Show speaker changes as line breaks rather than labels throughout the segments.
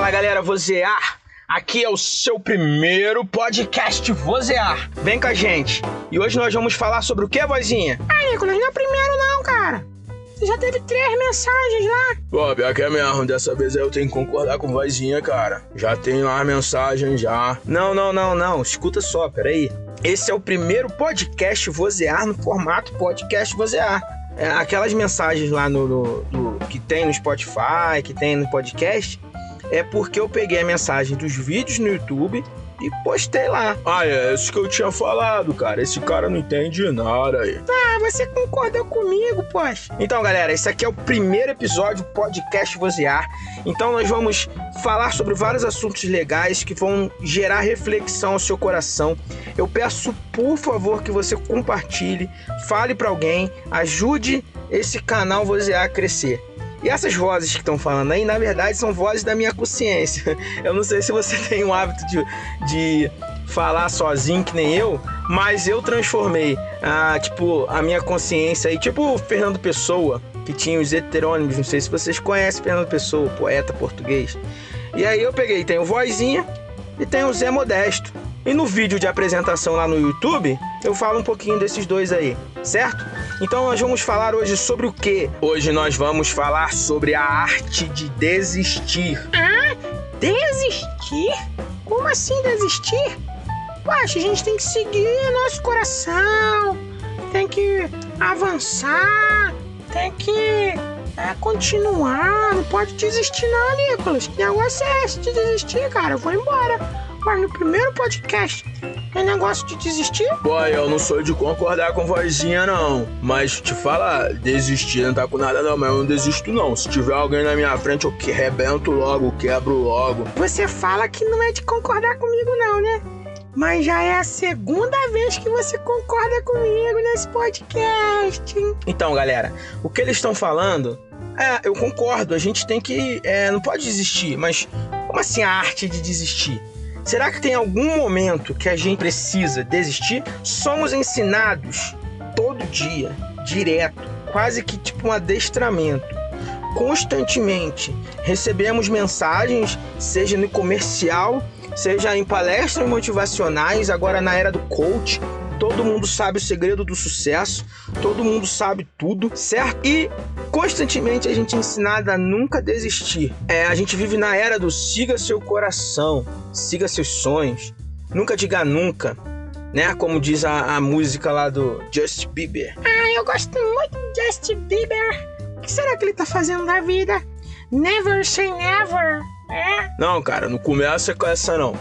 Fala galera, Vozear! Aqui é o seu primeiro podcast Vozear. Vem com a gente. E hoje nós vamos falar sobre o que, vozinha?
Nicolas, não é o primeiro não, cara. Você já teve 3 mensagens lá.
Pô, pior que é mesmo. Dessa vez eu tenho que concordar com vozinha, cara. Já tem lá a mensagem, já.
Não. Escuta só, peraí. Esse é o primeiro podcast Vozear no formato podcast Vozear. Aquelas mensagens lá que tem no Spotify, que tem no podcast, é porque eu peguei a mensagem dos vídeos no YouTube e postei lá.
É isso que eu tinha falado, cara. Esse cara não entende nada aí.
Você concordou comigo, poxa.
Então, galera, esse aqui é o primeiro episódio do podcast Vozear. Então, nós vamos falar sobre vários assuntos legais que vão gerar reflexão ao seu coração. Eu peço, por favor, que você compartilhe, fale para alguém, ajude esse canal Vozear a crescer. E essas vozes que estão falando aí, na verdade, são vozes da minha consciência. Eu não sei se você tem o hábito de falar sozinho, que nem eu, mas eu transformei a minha consciência aí, tipo o Fernando Pessoa, que tinha os heterônimos. Não sei se vocês conhecem Fernando Pessoa, poeta português. E aí eu peguei, tem o Vozinha e tem o Zé Modesto. E no vídeo de apresentação lá no YouTube, eu falo um pouquinho desses dois aí, certo? Então nós vamos falar hoje sobre o quê? Hoje nós vamos falar sobre a arte de desistir.
Desistir? Como assim desistir? Poxa, a gente tem que seguir nosso coração, tem que avançar, tem que continuar, não pode desistir não, Nicolas. Que negócio é esse de desistir, cara? Eu vou embora. Mas no primeiro podcast é negócio de desistir?
Pô, eu não sou de concordar com vozinha, não. Mas te falar, desistir não tá com nada não, mas eu não desisto não. Se tiver alguém na minha frente, eu rebento logo, quebro logo.
Você fala que não é de concordar comigo não, né? Mas já é a segunda vez que você concorda comigo nesse podcast, hein?
Então, galera, o que eles estão falando, eu concordo, a gente tem que, não pode desistir, mas como assim a arte de desistir? Será que tem algum momento que a gente precisa desistir? Somos ensinados todo dia, direto, quase que tipo um adestramento. Constantemente recebemos mensagens, seja no comercial, seja em palestras motivacionais, agora na era do coach. Todo mundo sabe o segredo do sucesso, todo mundo sabe tudo, certo? E constantemente a gente é ensinado a nunca desistir. A gente vive na era do siga seu coração, siga seus sonhos, nunca diga nunca, né? Como diz a música lá do Justin Bieber.
Eu gosto muito do Justin Bieber. O que será que ele tá fazendo da vida? Never say never,
Não, cara, não começa com essa não,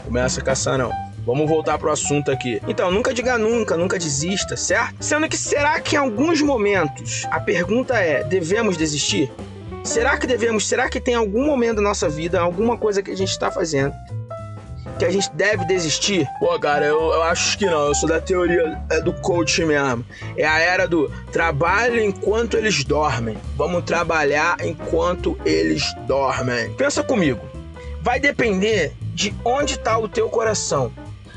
Vamos voltar pro assunto aqui.
Então, nunca diga nunca, nunca desista, certo? Sendo que será que em alguns momentos, a pergunta é, devemos desistir? Será que tem algum momento da nossa vida, alguma coisa que a gente está fazendo, que a gente deve desistir?
Pô, cara, eu acho que não. Eu sou da teoria do coach mesmo. É a era do trabalho enquanto eles dormem. Vamos trabalhar enquanto eles dormem.
Pensa comigo. Vai depender de onde está o teu coração.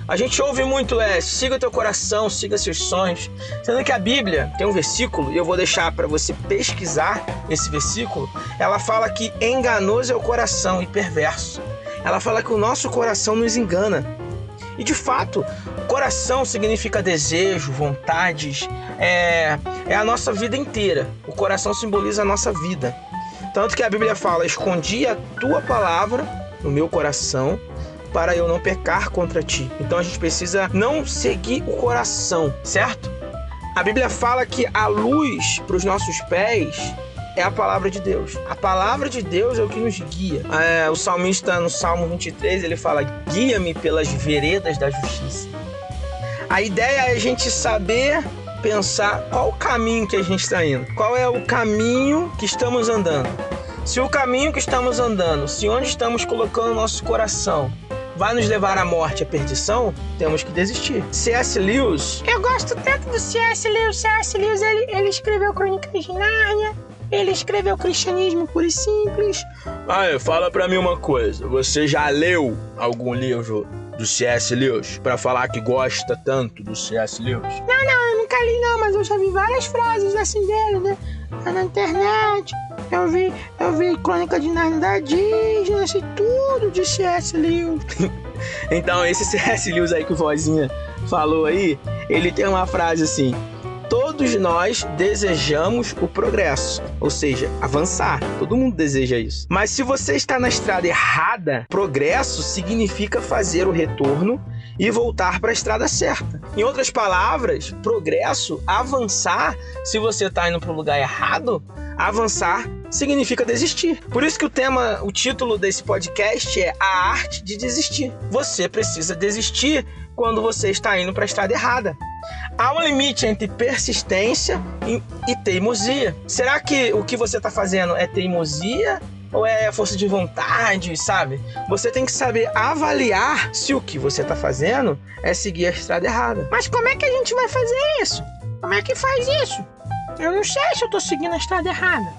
A gente ouve muito siga o teu coração, siga seus sonhos. Sendo que a Bíblia tem um versículo, e eu vou deixar para você pesquisar esse versículo. Ela fala que enganoso é o coração e perverso. Ela fala que o nosso coração nos engana. E de fato, coração significa desejo, vontades, é a nossa vida inteira. O coração simboliza a nossa vida. Tanto que a Bíblia fala, escondi a tua palavra no meu coração, para eu não pecar contra ti. Então a gente precisa não seguir o coração, certo? A Bíblia fala que a luz para os nossos pés é a palavra de Deus. A palavra de Deus é o que nos guia. O salmista no Salmo 23, ele fala, guia-me pelas veredas da justiça. A ideia é a gente saber pensar qual o caminho que a gente está indo. Qual é o caminho que estamos andando. Se o caminho que estamos andando, se onde estamos colocando o nosso coração vai nos levar à morte, à perdição, temos que desistir. C.S. Lewis...
Eu gosto tanto do C.S. Lewis. C.S. Lewis, ele escreveu Crônicas de Nárnia, ele escreveu Cristianismo Puro e Simples.
Fala pra mim uma coisa. Você já leu algum livro do C.S. Lewis? Pra falar que gosta tanto do C.S. Lewis?
Não, eu nunca li não, mas eu já vi várias frases assim dele, né? na internet, eu vi Crônica de Nárnia da Disney, sei tudo de C.S. Lewis.
Então, esse C.S. Lewis aí que o Vozinha falou aí, ele tem uma frase assim: todos nós desejamos o progresso, ou seja, avançar. Todo mundo deseja isso. Mas se você está na estrada errada, progresso significa fazer o retorno e voltar para a estrada certa. Em outras palavras, progresso, avançar, se você está indo para o lugar errado, avançar significa desistir. Por isso que o título desse podcast é A Arte de Desistir. Você precisa desistir quando você está indo para a estrada errada. Há um limite entre persistência e teimosia. Será que o que você está fazendo é teimosia ou é força de vontade, sabe? Você tem que saber avaliar se o que você está fazendo é seguir a estrada errada.
Mas como é que a gente vai fazer isso? Como é que faz isso? Eu não sei se eu estou seguindo a estrada errada.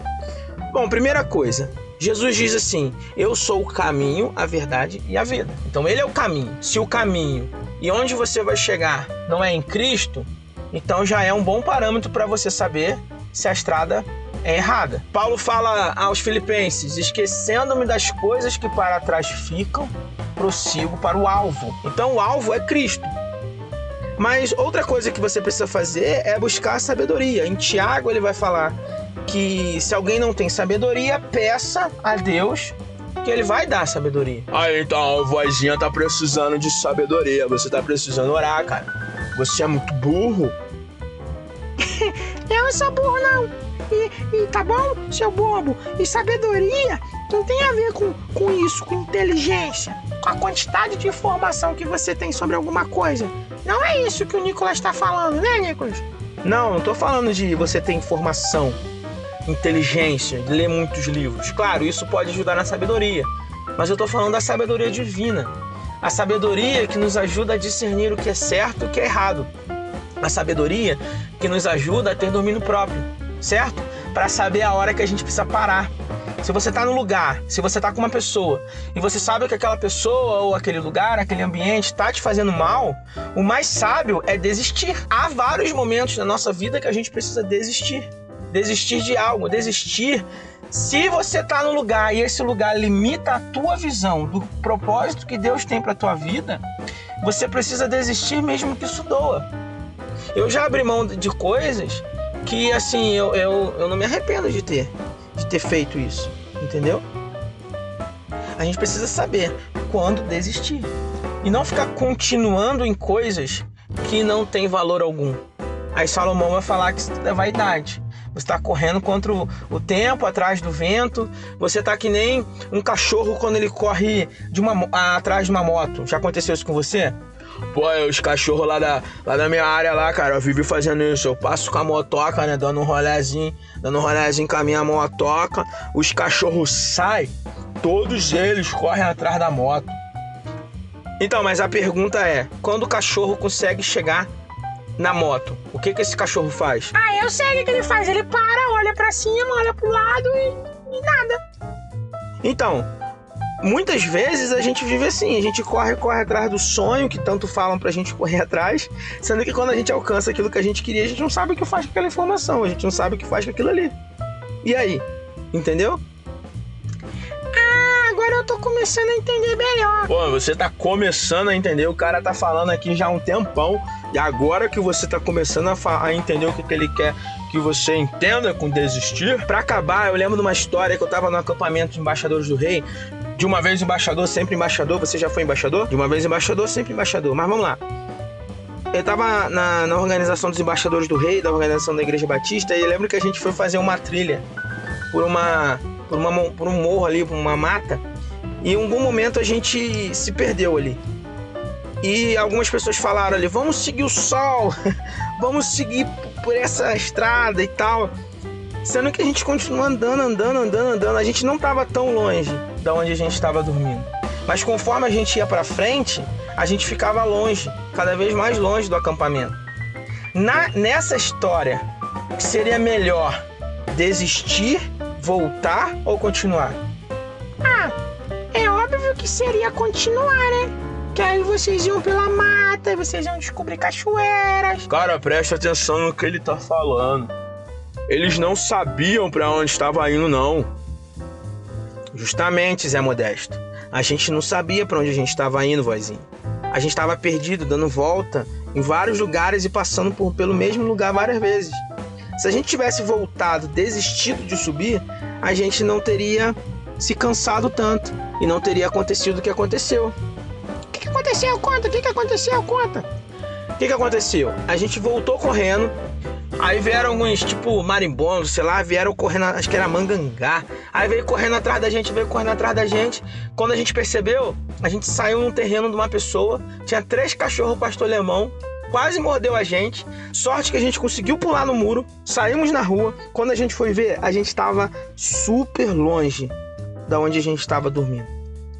Bom, primeira coisa, Jesus diz assim: eu sou o caminho, a verdade e a vida. Então ele é o caminho. Se o caminho e onde você vai chegar não é em Cristo, então já é um bom parâmetro para você saber se a estrada é errada. Paulo fala aos Filipenses: esquecendo-me das coisas que para trás ficam, prossigo para o alvo. Então o alvo é Cristo. Mas outra coisa que você precisa fazer é buscar a sabedoria. Em Tiago ele vai falar que se alguém não tem sabedoria, peça a Deus que ele vai dar sabedoria. Aí então, a vozinha tá precisando de sabedoria. Você tá precisando orar, cara. Você é muito burro.
Eu não sou burro, não. E tá bom, seu bobo? E sabedoria não tem a ver com isso, com inteligência, com a quantidade de informação que você tem sobre alguma coisa. Não é isso que o Nicolas tá falando, né, Nicolas?
Não tô falando de você ter informação, inteligência, de ler muitos livros. Claro, isso pode ajudar na sabedoria, mas eu tô falando da sabedoria divina. A sabedoria que nos ajuda a discernir o que é certo e o que é errado. A sabedoria que nos ajuda a ter domínio próprio, certo? Para saber a hora que a gente precisa parar. Se você está no lugar, se você está com uma pessoa e você sabe que aquela pessoa ou aquele lugar, aquele ambiente está te fazendo mal, o mais sábio é desistir. Há vários momentos na nossa vida que a gente precisa desistir. Desistir de algo, desistir. Se você está no lugar e esse lugar limita a tua visão do propósito que Deus tem para a tua vida, você precisa desistir mesmo que isso doa. Eu já abri mão de coisas que, assim, eu não me arrependo de ter feito isso, entendeu? A gente precisa saber quando desistir e não ficar continuando em coisas que não tem valor algum. Aí Salomão vai falar que isso é vaidade. Você está correndo contra o tempo, atrás do vento. Você está que nem um cachorro quando ele corre atrás de uma moto. Já aconteceu isso com você? Pô, os cachorros lá da minha área lá, cara, eu vivo fazendo isso. Eu passo com a motoca, né, dando um rolezinho com a minha motoca. Os cachorros saem, todos eles correm atrás da moto. Então, mas a pergunta é, quando o cachorro consegue chegar na moto, o que esse cachorro faz?
Ah, eu sei o que ele faz. Ele para, olha pra cima, olha pro lado e nada.
Então, muitas vezes a gente vive assim, a gente corre atrás do sonho que tanto falam pra gente correr atrás, sendo que quando a gente alcança aquilo que a gente queria, a gente não sabe o que faz com aquela informação, a gente não sabe o que faz com aquilo ali. E aí? Entendeu?
Ah, agora eu tô começando a entender melhor.
Pô, você tá começando a entender, o cara tá falando aqui já há um tempão, e agora que você tá começando a entender o que ele quer que você entenda com desistir. Pra acabar, eu lembro de uma história que eu tava no acampamento de Embaixadores do Rei. De uma vez embaixador, sempre embaixador. Você já foi embaixador? De uma vez embaixador, sempre embaixador. Mas vamos lá. Eu tava na organização dos Embaixadores do Rei, da organização da Igreja Batista, e eu lembro que a gente foi fazer uma trilha por um morro ali, por uma mata, e em algum momento a gente se perdeu ali. E algumas pessoas falaram ali, vamos seguir o sol, vamos seguir por essa estrada e tal. Sendo que a gente continua andando. A gente não estava tão longe da onde a gente estava dormindo. Mas conforme a gente ia para frente, a gente ficava longe, cada vez mais longe do acampamento. Nessa história, seria melhor desistir, voltar ou continuar?
Ah, é óbvio que seria continuar, né? Que aí vocês iam pela mata, vocês iam descobrir cachoeiras.
Cara, presta atenção no que ele tá falando. Eles não sabiam para onde estava indo, não.
Justamente, Zé Modesto. A gente não sabia para onde a gente estava indo, vozinho. A gente estava perdido, dando volta em vários lugares e passando pelo mesmo lugar várias vezes. Se a gente tivesse voltado, desistido de subir, a gente não teria se cansado tanto e não teria acontecido o que aconteceu.
O que aconteceu? Conta. O que aconteceu? Conta.
O que aconteceu? A gente voltou correndo, aí vieram alguns, tipo, marimbondos, sei lá, vieram correndo, acho que era mangangá. Aí veio correndo atrás da gente. Quando a gente percebeu, a gente saiu num terreno de uma pessoa, tinha 3 cachorros pastor alemão, quase mordeu a gente. Sorte que a gente conseguiu pular no muro, saímos na rua. Quando a gente foi ver, a gente estava super longe da onde a gente estava dormindo.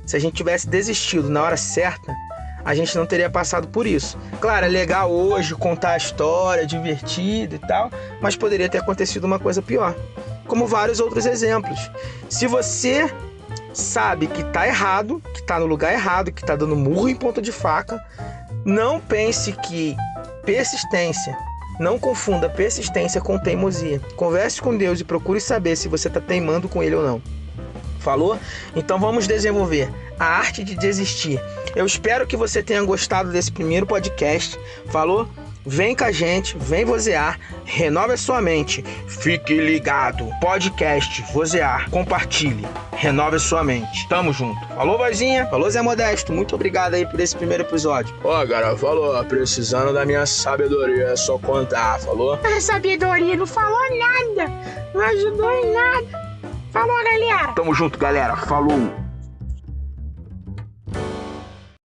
Se a gente tivesse desistido na hora certa, a gente não teria passado por isso. Claro, é legal hoje contar a história, divertido e tal, mas poderia ter acontecido uma coisa pior. Como vários outros exemplos. Se você sabe que tá errado, que tá no lugar errado, que tá dando murro em ponta de faca, não pense que persistência, não confunda persistência com teimosia. Converse com Deus e procure saber se você tá teimando com Ele ou não. Falou? Então vamos desenvolver a arte de desistir. Eu espero que você tenha gostado desse primeiro podcast. Falou? Vem com a gente, vem vozear, renove a sua mente. Fique ligado. Podcast Vozear. Compartilhe. Renove a sua mente. Tamo junto. Falou, vozinha? Falou, Zé Modesto. Muito obrigado aí por esse primeiro episódio.
Ó, cara, falou. Precisando da minha sabedoria, é só contar. Falou?
A sabedoria não falou nada. Não ajudou em nada. Falou, galera.
Tamo junto, galera. Falou.